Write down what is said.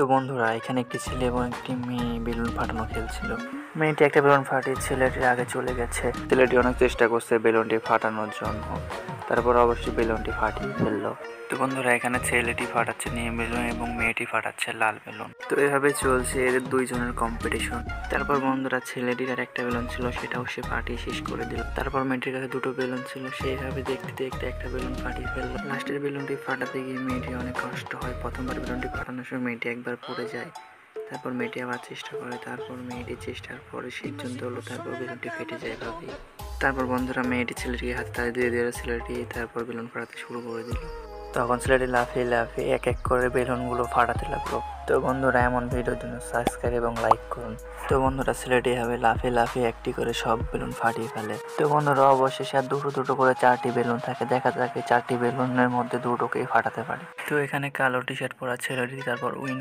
তো বন্ধুরা, এখানে একটি ছেলে এবং একটি মেয়ে বেলুন ফাটানো খেলছিল। মেয়েটি একটা বেলুন ফাটিয়ে ছেলেটির আগে চলে গেছে। ছেলেটি অনেক চেষ্টা করছে বেলুনটি ফাটানোর জন্য, তারপর অবশ্যই বেলুনটি ফাটিয়ে ফেললো। তো বন্ধুরা, এখানে ছেলেটি ফাটাচ্ছে নীল বেলুন এবং মেয়েটি ফাটাচ্ছে লাল বেলুন। তো এভাবে চলছে এদের দুইজনের কম্পিটিশন। তারপর বন্ধুরা, ছেলেটির আর একটা বেলুন ছিল, সেটাও সে ফাটিয়ে শেষ করে দিল। তারপর মেয়েটির কাছে দুটো বেলুন ছিল, সেইভাবে দেখতে দেখতে একটা বেলুন ফাটিয়ে ফেললো। লাস্টের বেলুনটি ফাটাতে গিয়ে মেয়েটির অনেক কষ্ট হয়। প্রথমবার বেলুনটি ফাটানোর সময় মেয়েটি একবার পড়ে যায়, তারপর মেয়েটি আবার চেষ্টা করে, তারপর মেয়েটি চেষ্টার পরে সিদ্ধান্ত হলো, তারপর বেলুনটি ফেটে যায় এভাবেই। তারপর বন্ধুরা, মেয়েটি ছেলেটিকে হাত তালি দিয়ে দিল, ছেলেটি তারপর বেলুন ফাটাতে শুরু করে দিল। তখন ছেলেটি লাফিয়ে লাফিয়ে এক এক করে বেলুনগুলো ফাটাতে লাগলো। তো বন্ধুরা, এমন ভিডিওর জন্য সাবস্ক্রাইব এবং লাইক করুন। তো বন্ধুরা, ছেলেটি এভাবে লাফিয়ে লাফিয়ে একটি করে সব বেলুন ফাটিয়ে ফেলে। তো বন্ধুরা, অবশেষে আর দুটো দুটো করে 4টি বেলুন থাকে। দেখা যাক 4টি বেলুনের মধ্যে দুটোকেই ফাটাতে পারে। তো এখানে কালো টি শার্ট পরা ছেলেটি তারপর উইন